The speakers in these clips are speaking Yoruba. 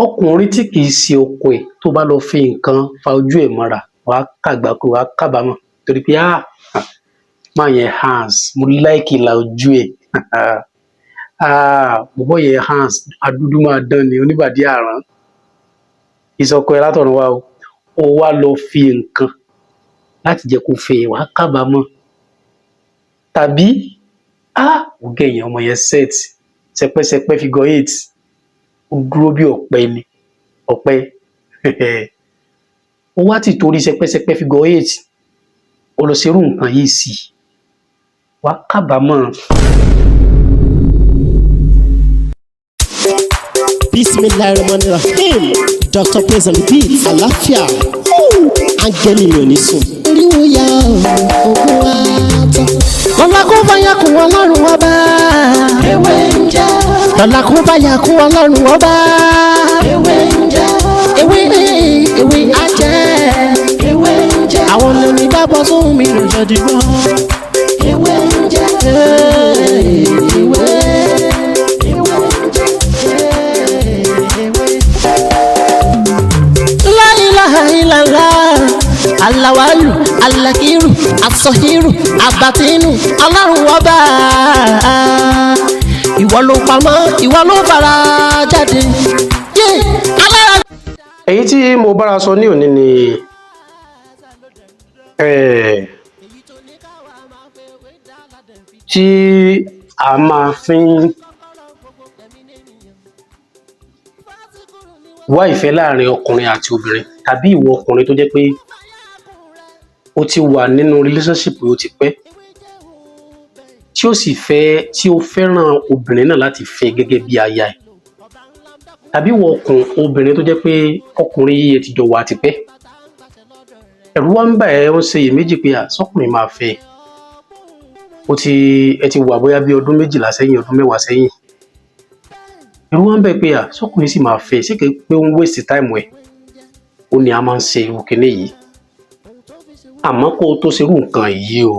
ọkùnrin tí kì í ṣe ọkọ ẹ̀ tó bá lọ fi nǹkan fa ojú ẹ̀ mọ́ra wàá kàgbákò wàá kábàámọ̀ torí pé máa yẹn hands mo láìkì ìlà ojú ẹ̀ bọ̀bọ́ yẹn hands adúdú máa dán ni oníbàdí àrán ìsọkọ ẹ̀ látọ̀run wá o wá lọ fi nǹkan láti jẹ́ kó fẹ́ wàá kábàámọ̀ tàbí ògé yẹn ọmọ yẹn set sẹpẹsẹpẹ figure 8 ó dúró bí ọ̀pẹ ni ọ̀pẹ ó wá ti torí sẹpẹsẹpẹ figure 8 ó lọ ṣerú nǹkan yìí sí wàá kábàámọ̀. Bismillahirrahmanirrahim. Dr. Praise on the beat. Àlàáfíà. Áńgẹ́lì mi ò ní sùn. Oríwo ya ògùn wa tán. Lọ́la kó bá yà kún ọlọ́run ọba. Ewé ń jẹ́. Lọ́la kó bá yà kún ọlọ́run ọba. Ewé ń jẹ́. Ewé á jẹ́. Ewé ń jẹ́. Àwọn olórí bá bọ́ sóhun mi lòjọ́ dìbò. Ewé ń jẹ́. Ewé. Alawalu, alakiru, asọhiru, abatinu, ọlọ́run ọba. Ìwọ ló pamọ́, ìwọ ló fara jáde. Èyí tí mo bára sọ ní òní ni tí a máa fi ń wá ìfẹ́ láàrin ọkùnrin àti obìnrin tàbí ìwọ ọkùnrin tó jẹ́ pé ó ti wà nínú relationship ó ti pẹ́ tí ó sì fẹ́ràn obìnrin náà láti fẹ́ gẹ́gẹ́ bí aya ẹ̀ tàbí ìwọ obìnrin tó jẹ́ pé ọkùnrin yìí ti jọ wà tipẹ́ ẹ̀rù wá ń bà ẹ́ ń ṣe iyèméjì pé sọ́kùnrin máa fẹ́ ẹ ti wà bóyá bí ọdún 12 sẹ́yìn ọdún 10 sẹ́yìn ẹ̀rù wá ń bẹ̀ pé sọ́kùnrin sì máa fẹ́ sí pé ó ń waste time ẹ̀ ó ní a máa ń ṣe irú kinní yìí àmọ́ kó o tó ṣerú nǹkan yìí o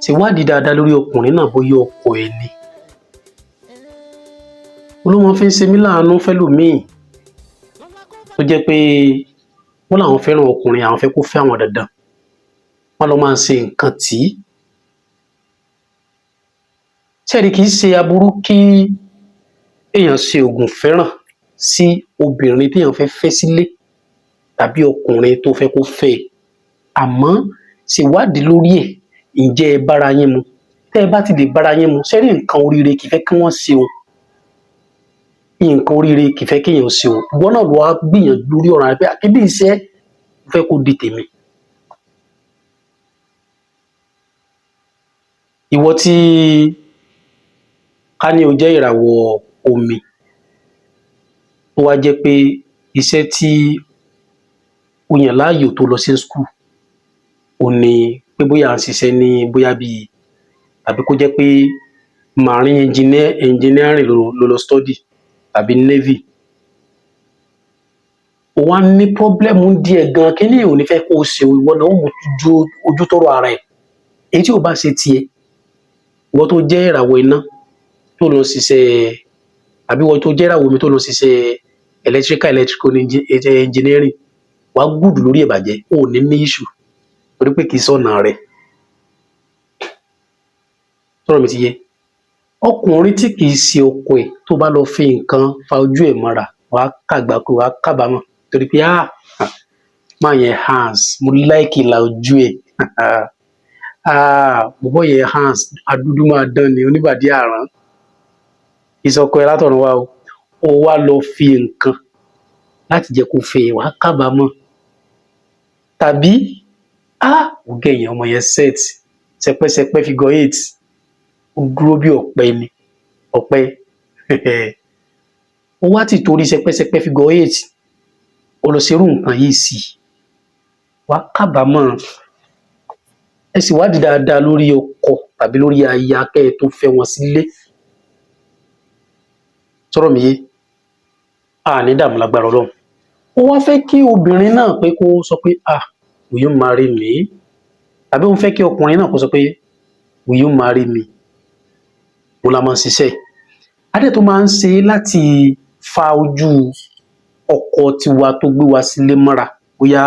ṣèwádìí dáadáa lórí ọkùnrin náà bóyá ọkọ ẹ ni olómọ fi ń ṣe mí láàánú fẹ́lòmíì tó jẹ́ pé wọ́n làwọn fẹ́ràn ọkùnrin àwọn fẹ́ kó fẹ́ àwọn dandan wọ́n lọ máa ń ṣe nǹkan tí ṣẹ́ẹ̀rì kì í ṣe aburú kí èèyàn ṣe oògùn fẹ́ràn sí obìnrin téèyàn fẹ́ fẹ́ sílé tàbí ọkùnrin tó fẹ́ kó fẹ́ àmọ́ ṣèwádìí lórí ẹ̀ ǹjẹ́ ẹ bára yín mu tẹ́ ẹ bá ti lè bára yín mu ṣẹ́rí nǹkan oríire kì í fẹ́ kí wọ́n ṣe o nǹkan oríire kì í fẹ́ kéèyàn ṣe o ìwọ náà lọ wá gbìyànjú lórí ọ̀ràn rẹ pé àkébí iṣẹ́ fẹ́ kó di tèmi. Ìwọ tí ká ní o jẹ́ ìràwọ̀ omi tó wá jẹ́ pé iṣẹ́ tí o yàn láàyò tó lọ sí school ò ní pé bóyá à ń ṣiṣẹ́ ní bóyá bíi tàbí kó jẹ́ pé marine engineering ló lọ study tàbí navy o wá ní problem díẹ̀ gan kíní ò ní fẹ́ kó o ṣe ìwọ náà ó mú ojú tọrọ ara ẹ̀ èyí tí ò bá ṣe tiẹ̀ ìwọ tó jẹ́ ìràwọ̀ iná tó lọ ṣiṣẹ́ àbí ìwọ tó jẹ́ ìràwọ̀ omi tó lọ ṣiṣẹ́ electrical engineering wàá gùdù lórí ìbàjẹ́ ò ní ní issue torí pé kì í sọ̀nà rẹ̀ sọ̀rọ̀ mi ti yé ọkùnrin tí kì í ṣe ọkọ ẹ̀ tó bá lọ fi nǹkan fa ojú ẹ̀ mọ́ra wàá kàgbákò wàá kábàámọ̀ torí pé máa yẹn hands mo láìkì ìlà ojú ẹ̀ bọ̀bọ́ yẹn hands adúdú máa dán ni oníbàdí àrán ìsọkọ ẹ̀ látọ̀run wá o wá lọ fi nǹkan láti jẹ́ kó fẹ́ wàá kábàámọ̀ tàbí ògé yẹn ọmọ yẹn set sẹpẹsẹpẹ figure 8 ó dúró bí ọ̀pẹ ni ọ̀pẹ ó wá ti torí sẹpẹsẹpẹ figure 8 ó lọ ṣerú nǹkan yìí sí wàá kábàámọ̀. Ẹ sì wádìí dáadáa lórí ọkọ tàbí lórí aya kẹ́ ẹ tó fẹ́ wọn sílé sọ̀rọ̀ mi yé ní dààmú lágbára Ọlọ́run ó wá fẹ́ kí obìnrin náà pé kó sọ pé will you marry me tàbí ó fẹ́ kí ọkùnrin náà kó sọ pé will you marry me mo la máa ń ṣiṣẹ́ adé tó máa ń ṣe láti fa ojú ọkọ tiwa tó gbé wa sílé mọ́ra bóyá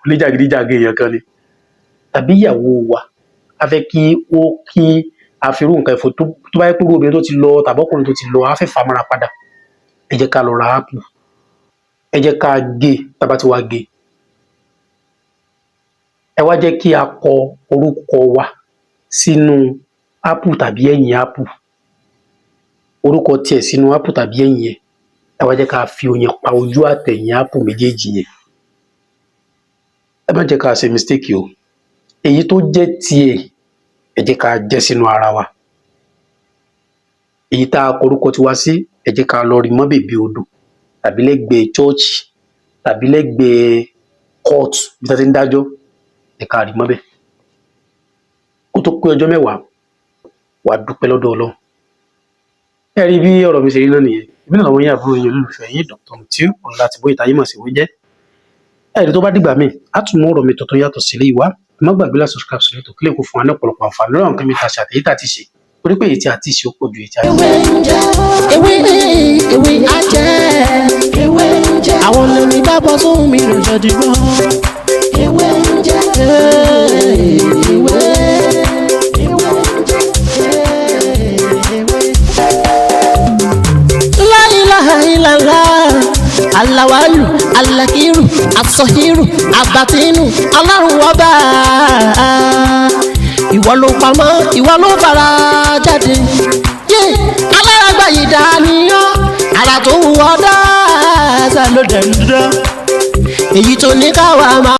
oníjàgídíjàgan èèyàn kan ni tàbí ìyàwó wa a fẹ́ kí a fi irú nǹkan ẹ̀fọ́ tó bá yẹ pé obìnrin tó ti lọ tàbí ọkùnrin tó ti lọ a fẹ́ fà á mọ́ra padà ẹ jẹ́ ká lọ ra ápù ẹ jẹ́ ká gé tá bá ti wá gé ẹ wá jẹ́ kí a kọ orúkọ wa sínú ápù tàbí ẹ̀yìn ápù orúkọ tiẹ̀ sínú ápù tàbí ẹ̀yìn ẹ̀ ẹ wá jẹ́ ká fi oyin pa ojú àtẹ̀yìn ápù méjèèjì yẹn ẹ má jẹ́ ká ṣe mistake o èyí tó jẹ́ tiẹ̀ ẹ jẹ́ ká jẹ́ sínú ara wa èyí tá a kọ orúkọ tiwa sí ẹ jẹ́ ká lọ rí mọ́ bèbè odò tàbí lẹ́gbẹ̀ẹ́ chọ́ọ̀chì tàbí lẹ́gbẹ̀ẹ́ court bí wọ́n ti ń dájọ́ ẹ ká rí mọ́ bẹ́ẹ̀ kó tó pé ọjọ́ 10 wàá dúpẹ́ lọ́dọ̀ Ọlọ́run ẹ rí bí ọ̀rọ̀ mi ṣe rí náà nìyẹn ìbí náà lọ́wọ́ yín àbúrò yín olólùfẹ́ yín Dr. Mutiu Ọlátíbóyè Táyémọ̀síwò jẹ́ ẹ̀rí tó bá dìgbà míì á tún mú ọ̀rọ̀ mi tuntun yàtọ̀ sílé ìwá ẹ má gbàgbé láti subscribe sílẹ̀ tó kílẹ̀ kó fún wa ní ọ̀pọ̀lọpọ̀ àǹfààní lọ́wọ́ nǹkan mi ta ṣe àtẹ̀yí tà ti ṣe torí pé èyí tí a ti ṣe ó pọ̀ ju èyí tí a ti ṣe. ewé ajẹ́ àwọn lèmi bá bọ́ sóhun mi lò jọ dìgbọ́. ewé ń jẹ́ ewé. La ilaha illallah alawalu alakiru asọhiru abatinu Ọlọ́run ọba ìwọ ló pamọ́ ìwọ ló fara jáde alárágbá yìí dániyàn ara tó wù ọ́ dáadáa ló dẹ̀ ń dán èyí tó ní káwa máa.